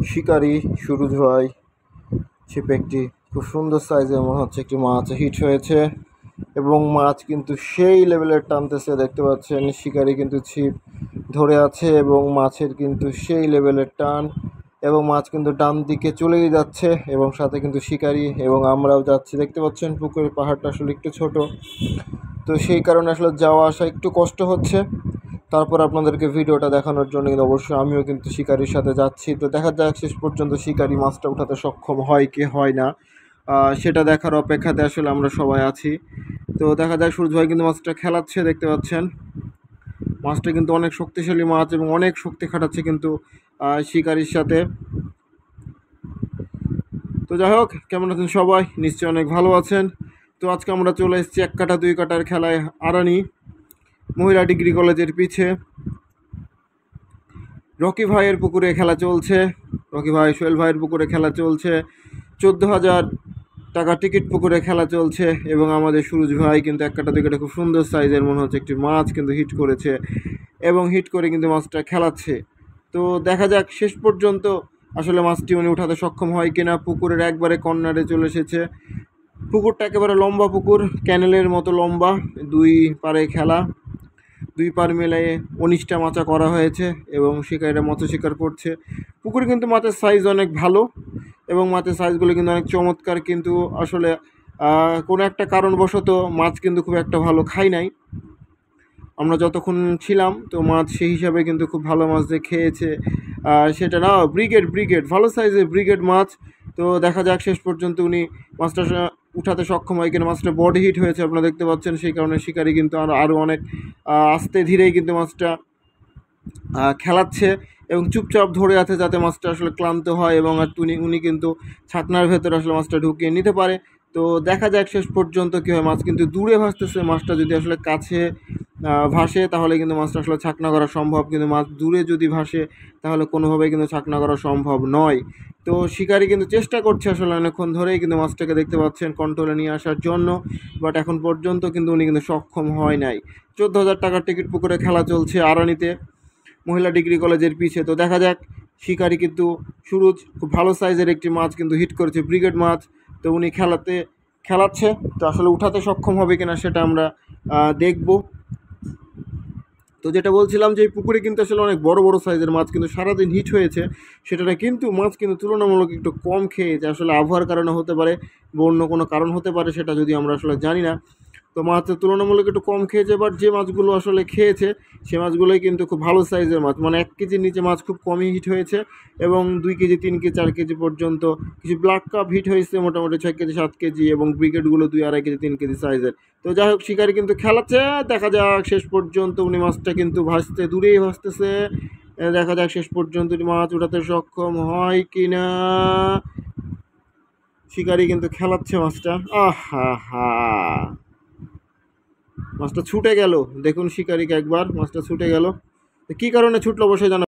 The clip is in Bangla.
শিকারি সুরুজ ভাই ছিপে একটি খুব সুন্দর সাইজের মনে হচ্ছে একটি মাছ হিট হয়েছে এবং মাছ কিন্তু সেই লেভেলের টানতেছে। দেখতে পাচ্ছেন শিকারি কিন্তু ছিপ ধরে আছে এবং মাছের কিন্তু সেই লেভেলের টান এবং মাছ কিন্তু ডান দিকে চলেই যাচ্ছে এবং সাথে কিন্তু শিকারি এবং আমরাও যাচ্ছি। দেখতে পাচ্ছেন পুকুরের পাহাড়টা আসলে একটু ছোট, তো সেই কারণে আসলে যাওয়া আসা একটু কষ্ট হচ্ছে। তারপর আপনাদেরকে ভিডিওটা দেখানোর জন্য কিন্তু অবশ্যই আমিও কিন্তু শিকারির সাথে যাচ্ছি। তো দেখা যাক শেষ পর্যন্ত শিকারি মাছটা উঠাতে সক্ষম হয় কি হয় না, সেটা দেখার অপেক্ষাতে আসলে আমরা সবাই আছি। তো দেখা যাক, সূর্য ভাই কিন্তু মাছটা খেলাচ্ছে। দেখতে পাচ্ছেন মাছটা কিন্তু অনেক শক্তিশালী মাছ এবং অনেক শক্তি খাটাচ্ছে কিন্তু শিকারির সাথে। তো যাই হোক, কেমন আছেন সবাই? নিশ্চয়ই অনেক ভালো আছেন। তো আজকে আমরা চলে এসেছি 1 কাটা 2 কাটার খেলায় আরানি মহিলা ডিগ্রি কলেজের পিছে। রকি ভাইয়ের পুকুরে খেলা চলছে, রকি ভাই সোহেল ভাইয়ের পুকুরে খেলা চলছে। 14,000 টাকা টিকিট পুকুরে খেলা চলছে এবং আমাদের সুরজ ভাই কিন্তু 1 কাটা 2 কাটা খুব সুন্দর সাইজের মনে হচ্ছে একটি মাছ কিন্তু হিট করেছে এবং হিট করে কিন্তু মাছটা খেলাচ্ছে। তো দেখা যাক শেষ পর্যন্ত আসলে মাছটি উনি উঠাতে সক্ষম হয় কিনা। পুকুরের একবারে কর্নারে চলে এসেছে। পুকুরটা একেবারে লম্বা পুকুর, ক্যানেলের মতো লম্বা, 2 পারে খেলা, 2 পার মিলিয়ে 19টা মাচা করা হয়েছে এবং শিকারীরা মৎস্য শিকার করছে। পুকুরে কিন্তু মাছের সাইজ অনেক ভালো এবং মাছের সাইজগুলো কিন্তু অনেক চমৎকার, কিন্তু আসলে কোনো একটা কারণবশত মাছ কিন্তু খুব একটা ভালো খাই নাই আমরা যতক্ষণ ছিলাম। তো মাছ সেই হিসাবে কিন্তু খুব ভালো মাছ দিয়ে খেয়েছে। সেটা না, ব্রিগেড ভালো সাইজের ব্রিগেড মাছ। তো দেখা যাক শেষ পর্যন্ত উনি মাছটা উঠাতে সক্ষম হয় কিনা। মাছটা বডি হিট হয়েছে আপনারা দেখতে পাচ্ছেন, সেই কারণে শিকারি কিন্তু আরও অনেক আস্তে ধীরেই কিন্তু মাছটা খেলাচ্ছে এবং চুপচাপ ধরে আছে যাতে মাছটা আসলে ক্লান্ত হয় এবং আর উনি কিন্তু ছাকনার ভেতরে আসলে মাছটা ঢুকিয়ে নিতে পারে। তো দেখা যাক শেষ পর্যন্ত কী হয়। মাছ কিন্তু দূরে ভাসতেছে, মাছটা যদি আসলে কাছে ভাসে তাহলে কিন্তু মাছটা আসলে ছাকনা করা সম্ভব, কিন্তু মাছ দূরে যদি ভাসে তাহলে কোনোভাবেই কিন্তু ছাকনা করা সম্ভব নয়। তো শিকারি কিন্তু চেষ্টা করছে আসলে অনেকক্ষণ ধরেই কিন্তু মাছটাকে দেখতে পাচ্ছেন কন্ট্রোলে নিয়ে আসার জন্য, বাট এখন পর্যন্ত কিন্তু উনি কিন্তু সক্ষম হয় নাই। 14,000 টাকার টিকিট পুকুরে খেলা চলছে আরানিতে মহিলা ডিগ্রি কলেজের পিছে। তো দেখা যাক, শিকারি কিন্তু সুরুজ খুব ভালো সাইজের একটি মাছ কিন্তু হিট করেছে, ব্রিগেড মাছ। তো উনি খেলাচ্ছে, তো আসলে উঠাতে সক্ষম হবে কিনা সেটা আমরা দেখব। তো যেটা বলছিলাম যে এই পুকুরে কিন্তু আসলে অনেক বড় বড় সাইজের মাছ কিন্তু সারাদিন হিট হয়েছে, সেটা না, কিন্তু মাছ কিন্তু তুলনামূলক একটু কম খেয়েছে। আসলে আবহাওয়ার কারণে হতে পারে বা অন্য কোনো কারণ হতে পারে, সেটা যদি আমরা আসলে জানি না। তো মাছের তুলনামূলক একটু কম খেয়েছে, বাট যে মাছগুলো আসলে খেয়েছে সে মাছগুলোই কিন্তু খুব ভালো সাইজের মাছ, মানে 1 কেজির নিচে মাছ খুব কমই হিট হয়েছে এবং 2 কেজি 3 কেজি 4 কেজি পর্যন্ত। কিছু ব্ল্যাক কাপ হিট হয়েছে মোটামুটি 6 কেজি 7 কেজি এবং ব্রিগেডগুলো 2-2.5 কেজি 3 কেজি সাইজের। তো যাই হোক, শিকারি কিন্তু খেলাচ্ছে। দেখা যাক শেষ পর্যন্ত উনি মাছটা কিন্তু দূরেই ভাসতেছে। দেখা যাক শেষ পর্যন্ত মাছ উঠাতে সক্ষম হয় কিনা। শিকারি কিন্তু খেলাচ্ছে মাছটা। আহা হা, মাছটা ছুটে গেল, দেখুন শিকারিকে একবার, মাছটা ছুটে গেল। কী কারণে ছুটলো অবশ্যই জানা।